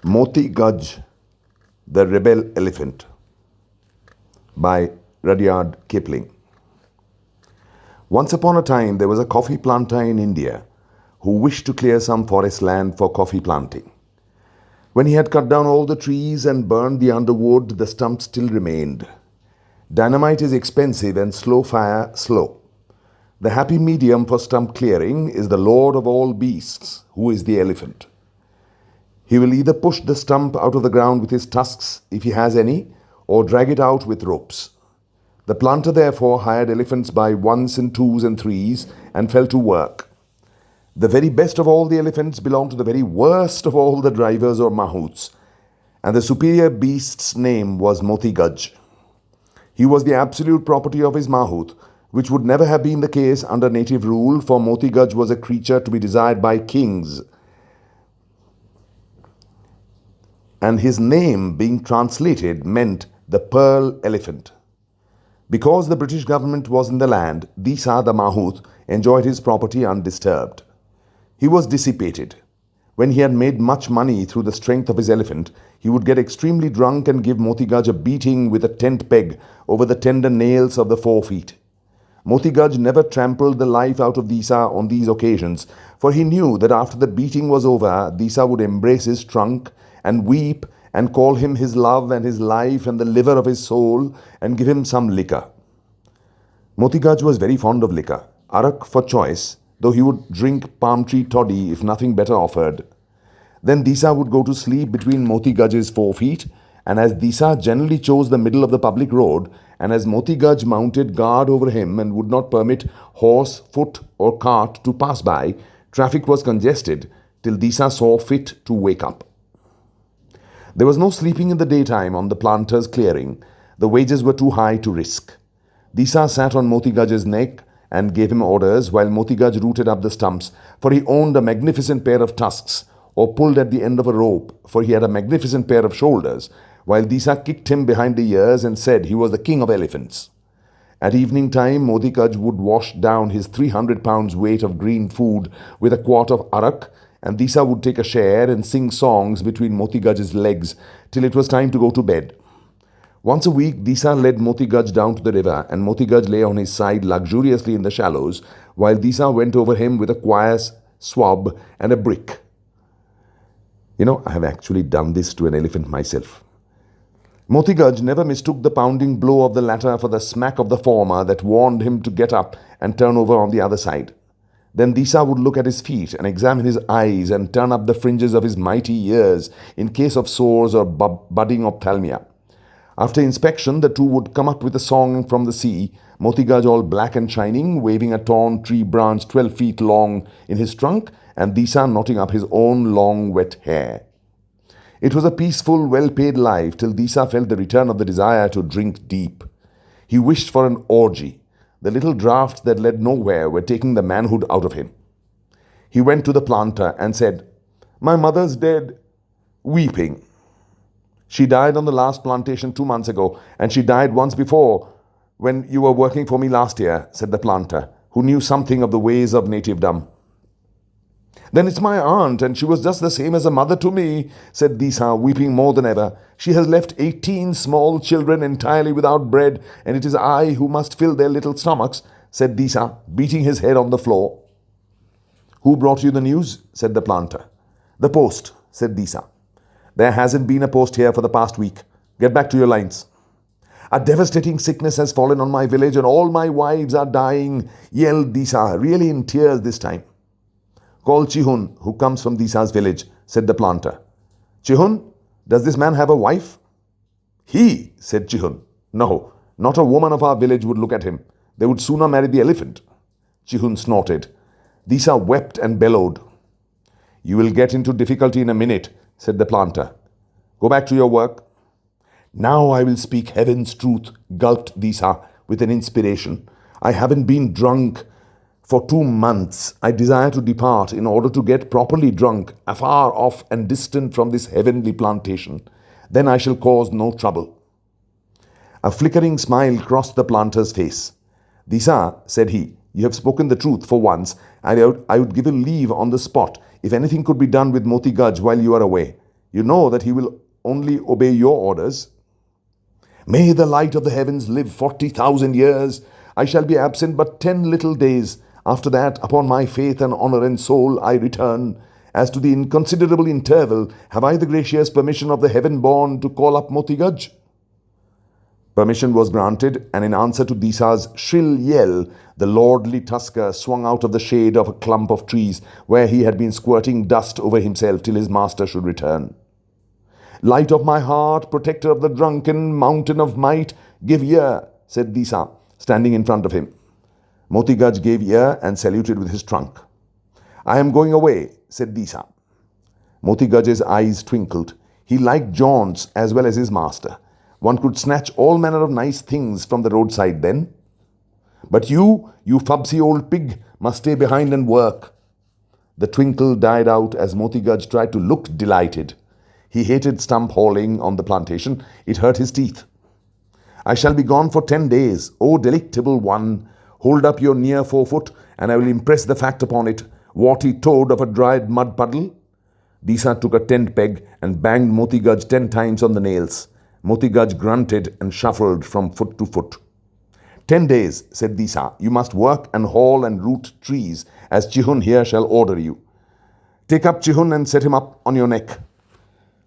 Moti Guj, the Rebel Elephant by Rudyard Kipling. Once upon a time, there was a coffee planter in India who wished to clear some forest land for coffee planting. When he had cut down all the trees and burned the underwood, the stump still remained. Dynamite is expensive and slow fire slow. The happy medium for stump clearing is the lord of all beasts, who is the elephant. He will either push the stump out of the ground with his tusks, if he has any, or drag it out with ropes. The planter therefore hired elephants by ones and twos and threes and fell to work. The very best of all the elephants belonged to the very worst of all the drivers or mahouts, and the superior beast's name was Moti Guj. He was the absolute property of his mahout, which would never have been the case under native rule, for Moti Guj was a creature to be desired by kings, and his name being translated meant the pearl elephant. Because the British government was in the land, Disa the mahout enjoyed his property undisturbed. He was dissipated. When he had made much money through the strength of his elephant, he would get extremely drunk and give Moti Guj a beating with a tent peg over the tender nails of the 4 feet. Moti Guj never trampled the life out of Disa on these occasions, for he knew that after the beating was over, Disa would embrace his trunk and weep and call him his love and his life and the liver of his soul and give him some liquor. Moti Guj was very fond of liquor, arak for choice, though he would drink palm tree toddy if nothing better offered. Then Disa would go to sleep between Moti Guj's 4 feet, and as Disa generally chose the middle of the public road, and as Moti Guj mounted guard over him and would not permit horse, foot or cart to pass by, traffic was congested till Disa saw fit to wake up. There was no sleeping in the daytime on the planter's clearing. The wages were too high to risk. Disa sat on Moti Guj's neck and gave him orders while Moti Guj rooted up the stumps, for he owned a magnificent pair of tusks, or pulled at the end of a rope, for he had a magnificent pair of shoulders, while Disa kicked him behind the ears and said he was the king of elephants. At evening time, Moti Guj would wash down his 300 pounds weight of green food with a quart of arak, and Disa would take a share and sing songs between Moti Guj's legs till it was time to go to bed. Once a week, Disa led Moti Guj down to the river, and Moti Guj lay on his side luxuriously in the shallows, while Disa went over him with a quois, swab, and a brick. I have actually done this to an elephant myself. Moti Guj never mistook the pounding blow of the latter for the smack of the former that warned him to get up and turn over on the other side. Then Disa would look at his feet and examine his eyes and turn up the fringes of his mighty ears in case of sores or budding ophthalmia. After inspection, the two would come up with a song from the sea, Moti Guj all black and shining, waving a torn tree branch 12 feet long in his trunk, and Disa knotting up his own long wet hair. It was a peaceful, well-paid life till Disa felt the return of the desire to drink deep. He wished for an orgy. The little draughts that led nowhere were taking the manhood out of him. He went to the planter and said, "My mother's dead," weeping. "She died on the last plantation 2 months ago, and she died once before when you were working for me last year," said the planter, who knew something of the ways of nativedom. "Then it's my aunt, and she was just the same as a mother to me," said Disa, weeping more than ever. "She has left 18 small children entirely without bread, and it is I who must fill their little stomachs," said Disa, beating his head on the floor. "Who brought you the news?" said the planter. "The post," said Disa. "There hasn't been a post here for the past week. Get back to your lines." "A devastating sickness has fallen on my village, and all my wives are dying," yelled Disa, really in tears this time. "Call Chihun, who comes from Disa's village," said the planter. "Chihun, does this man have a wife?" "He," said Chihun. "No, not a woman of our village would look at him. They would sooner marry the elephant." Chihun snorted. Disa wept and bellowed. "You will get into difficulty in a minute," said the planter. "Go back to your work." "Now I will speak heaven's truth," gulped Disa with an inspiration. "I haven't been drunk for 2 months. I desire to depart in order to get properly drunk, afar off and distant from this heavenly plantation. Then I shall cause no trouble." A flickering smile crossed the planter's face. "Disa," said he, "you have spoken the truth for once, and I would give you leave on the spot if anything could be done with Moti Guj while you are away. You know that he will only obey your orders. May the light of the heavens live 40,000 years. I shall be absent but 10 little days. After that, upon my faith and honour and soul, I return. As to the inconsiderable interval, have I the gracious permission of the heaven-born to call up Moti Guj? Permission was granted, and in answer to Disa's shrill yell, the lordly tusker swung out of the shade of a clump of trees where he had been squirting dust over himself till his master should return. Light of my heart, protector of the drunken, mountain of might, give ear, said Disa, standing in front of him. Moti Guj gave ear and saluted with his trunk. I am going away, said Disa. Moti Guj's eyes twinkled. He liked jaunts as well as his master. One could snatch all manner of nice things from the roadside then. But you fubsy old pig, must stay behind and work. The twinkle died out as Moti Guj tried to look delighted. He hated stump hauling on the plantation. It hurt his teeth. I shall be gone for 10 days. O delectable one, hold up your near forefoot, and I will impress the fact upon it, warty toad of a dried mud puddle. Disa took a tent peg and banged Moti Guj 10 times on the nails. Moti Guj grunted and shuffled from foot to foot. 10 days, said Disa. You must work and haul and root trees, as Chihun here shall order you. Take up Chihun and set him up on your neck.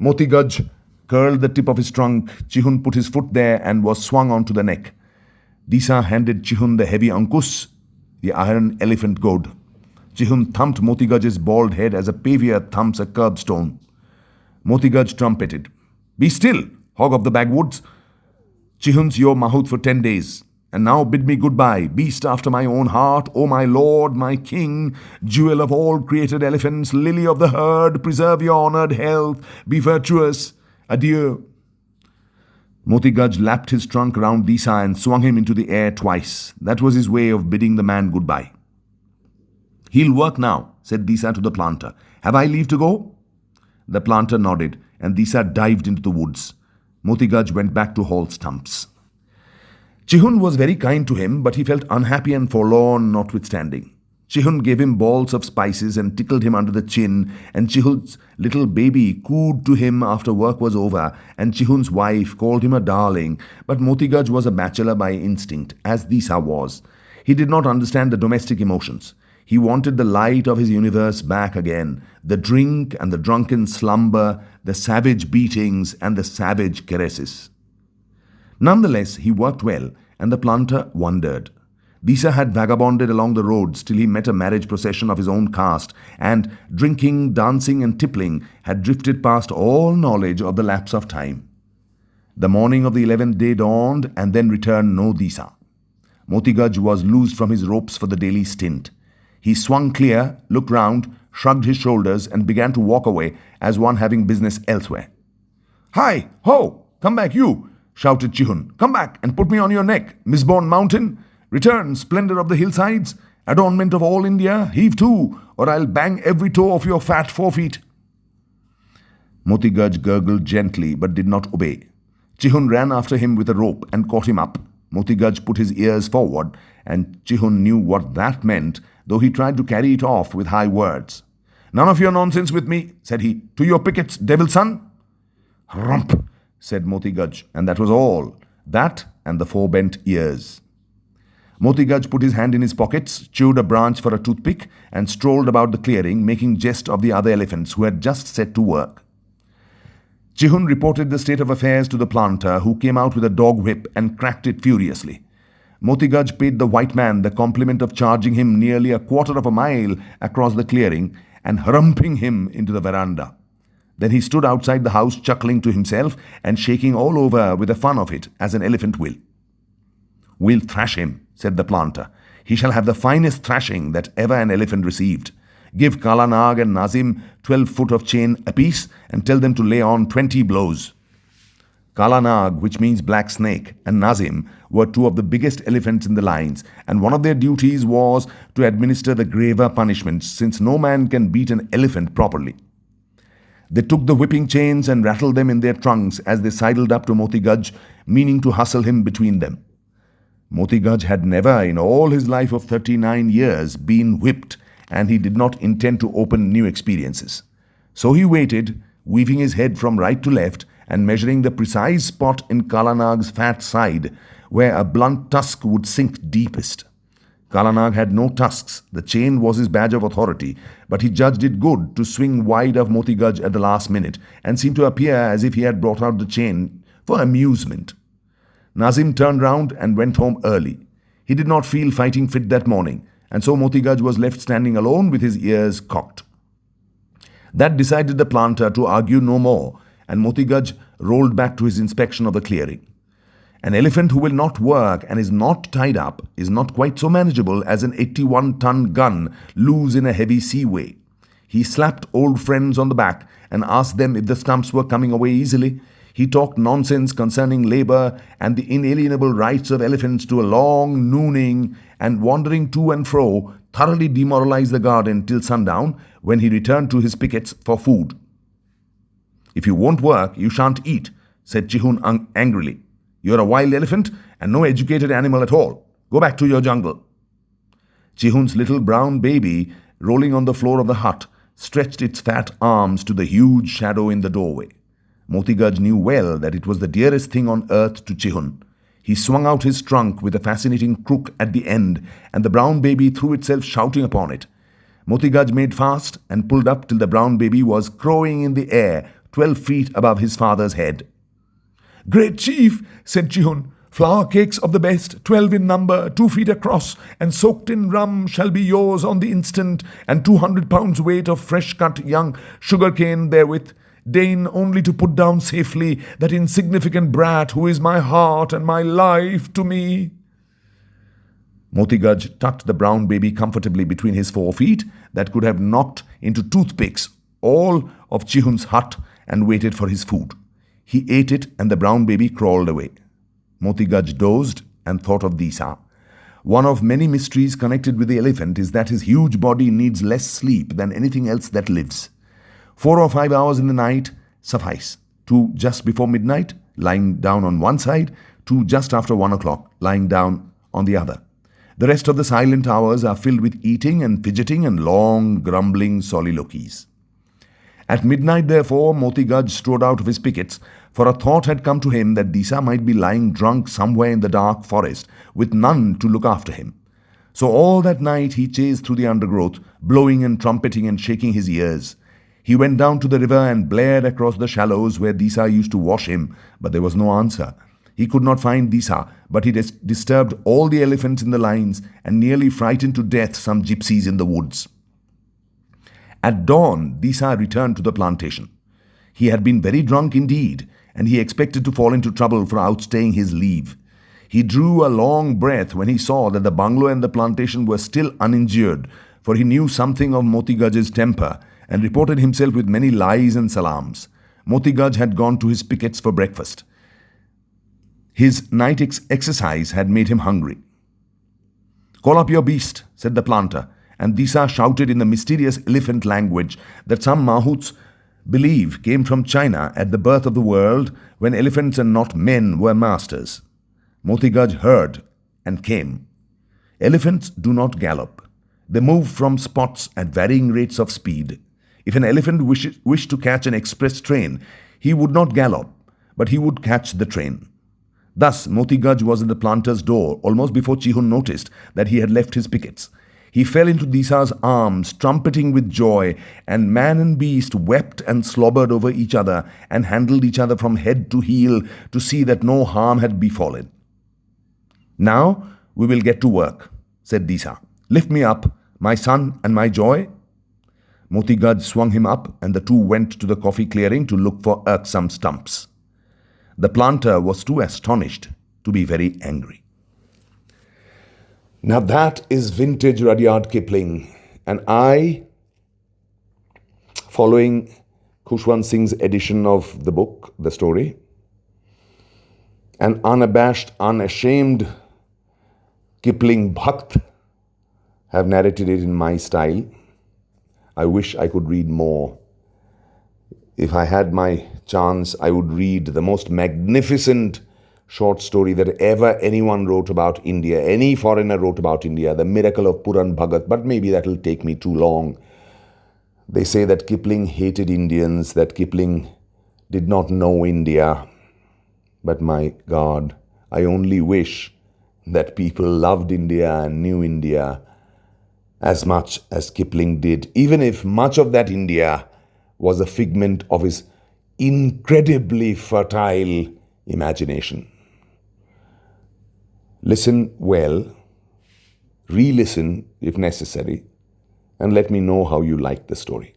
Moti Guj curled the tip of his trunk. Chihun put his foot there and was swung onto the neck. Disa handed Chihun the heavy ankus, the iron elephant goad. Chihun thumped Moti Guj's bald head as a pavior thumps a curbstone. Moti Guj trumpeted. Be still, hog of the backwoods. Chihun's your mahout for 10 days. And now bid me goodbye, beast after my own heart, O my lord, my king, jewel of all created elephants, lily of the herd, preserve your honoured health, be virtuous. Adieu. Moti Guj lapped his trunk round Disa and swung him into the air twice. That was his way of bidding the man goodbye. He'll work now, said Disa to the planter. Have I leave to go? The planter nodded, and Disa dived into the woods. Moti Guj went back to haul stumps. Chihun was very kind to him, but he felt unhappy and forlorn notwithstanding. Chihun gave him balls of spices and tickled him under the chin, and Chihun's little baby cooed to him after work was over, and Chihun's wife called him a darling. But Moti Guj was a bachelor by instinct, as Disa was. He did not understand the domestic emotions. He wanted the light of his universe back again, the drink and the drunken slumber, the savage beatings and the savage caresses. Nonetheless, he worked well, and the planter wondered. Disa had vagabonded along the roads till he met a marriage procession of his own caste, and, drinking, dancing and tippling, had drifted past all knowledge of the lapse of time. The morning of the 11th day dawned, and then returned no Disa. Moti Guj was loosed from his ropes for the daily stint. He swung clear, looked round, shrugged his shoulders, and began to walk away as one having business elsewhere. Hi! Ho! Come back, you! Shouted Chihun. Come back and put me on your neck, misborn mountain! Return, splendor of the hillsides! Adornment of all India! Heave to, or I'll bang every toe of your fat forefeet! Moti Guj gurgled gently, but did not obey. Chihun ran after him with a rope and caught him up. Moti Guj put his ears forward, and Chihun knew what that meant, though he tried to carry it off with high words. None of your nonsense with me, said he. To your pickets, devil's son! Rump! Said Moti Guj, and that was all. That and the 4 bent ears. Moti Guj put his hand in his pockets, chewed a branch for a toothpick, and strolled about the clearing, making jest of the other elephants who had just set to work. Chihun reported the state of affairs to the planter, who came out with a dog whip and cracked it furiously. Moti Guj paid the white man the compliment of charging him nearly 1/4 of a mile across the clearing and humping him into the veranda. Then he stood outside the house chuckling to himself and shaking all over with the fun of it, as an elephant will. We'll thrash him, said the planter. He shall have the finest thrashing that ever an elephant received. Give Kala Nag and Nazim 12 foot of chain apiece and tell them to lay on 20 blows. Kala Nag, which means black snake, and Nazim were 2 of the biggest elephants in the lines, and one of their duties was to administer the graver punishments, since no man can beat an elephant properly. They took the whipping chains and rattled them in their trunks as they sidled up to Moti Guj, meaning to hustle him between them. Moti Guj had never, in all his life of 39 years, been whipped, and he did not intend to open new experiences. So he waited, weaving his head from right to left and measuring the precise spot in Kalanag's fat side where a blunt tusk would sink deepest. Kalanag had no tusks. The chain was his badge of authority, but he judged it good to swing wide of Moti Guj at the last minute and seemed to appear as if he had brought out the chain for amusement. Nazim turned round and went home early. He did not feel fighting fit that morning, and so Moti Guj was left standing alone with his ears cocked. That decided the planter to argue no more, and Moti Guj rolled back to his inspection of the clearing. An elephant who will not work and is not tied up is not quite so manageable as an 81-ton gun loose in a heavy seaway. He slapped old friends on the back and asked them if the stumps were coming away easily. He talked nonsense concerning labor and the inalienable rights of elephants to a long nooning, and wandering to and fro thoroughly demoralized the garden till sundown, when he returned to his pickets for food. "If you won't work, you shan't eat," said Chihun angrily. "You're a wild elephant and no educated animal at all. Go back to your jungle." Chihun's little brown baby, rolling on the floor of the hut, stretched its fat arms to the huge shadow in the doorway. Moti Guj knew well that it was the dearest thing on earth to Chihun. He swung out his trunk with a fascinating crook at the end, and the brown baby threw itself shouting upon it. Moti Guj made fast and pulled up till the brown baby was crowing in the air 12 feet above his father's head. "Great chief," said Chihun, "flour cakes of the best, 12 in number, 2 feet across, and soaked in rum shall be yours on the instant, and 200 pounds weight of fresh-cut young sugar-cane therewith. Deign only to put down safely that insignificant brat who is my heart and my life to me." Moti Guj tucked the brown baby comfortably between his 4 feet that could have knocked into toothpicks all of Chihun's hut and waited for his food. He ate it and the brown baby crawled away. Moti Guj dozed and thought of Disa. One of many mysteries connected with the elephant is that his huge body needs less sleep than anything else that lives. 4 or 5 hours in the night suffice. 2 just before midnight, lying down on one side, 2 just after 1 o'clock, lying down on the other. The rest of the silent hours are filled with eating and fidgeting and long, grumbling soliloquies. At midnight, therefore, Moti Guj strode out of his pickets, for a thought had come to him that Disa might be lying drunk somewhere in the dark forest, with none to look after him. So all that night he chased through the undergrowth, blowing and trumpeting and shaking his ears. He went down to the river and blared across the shallows where Disa used to wash him, but there was no answer. He could not find Disa, but he disturbed all the elephants in the lines and nearly frightened to death some gypsies in the woods. At dawn, Disa returned to the plantation. He had been very drunk indeed, and he expected to fall into trouble for outstaying his leave. He drew a long breath when he saw that the bungalow and the plantation were still uninjured, for he knew something of Moti Guj's temper and reported himself with many lies and salams. Moti Guj had gone to his pickets for breakfast. His night exercise had made him hungry. "Call up your beast," said the planter, and Disa shouted in the mysterious elephant language that some mahouts believe came from China at the birth of the world, when elephants and not men were masters. Moti Guj heard and came. Elephants do not gallop. They move from spots at varying rates of speed. If an elephant wished to catch an express train, he would not gallop, but he would catch the train. Thus, Moti Guj was at the planter's door almost before Chihun noticed that he had left his pickets. He fell into Disa's arms, trumpeting with joy, and man and beast wept and slobbered over each other and handled each other from head to heel to see that no harm had befallen. "Now we will get to work," said Disa. "Lift me up, my son and my joy." Moti Guj swung him up, and the two went to the coffee clearing to look for irksome stumps. The planter was too astonished to be very angry. Now that is vintage Rudyard Kipling, and I, following Khushwant Singh's edition of the book, the story, an unabashed, unashamed Kipling Bhakt, have narrated it in my style. I wish I could read more. If I had my chance, I would read the most magnificent short story that ever anyone wrote about India, any foreigner wrote about India, The Miracle of Puran Bhagat, but maybe that will take me too long. They say that Kipling hated Indians, that Kipling did not know India. But my God, I only wish that people loved India and knew India as much as Kipling did, even if much of that India was a figment of his incredibly fertile imagination. Listen well, re-listen if necessary, and let me know how you liked the story.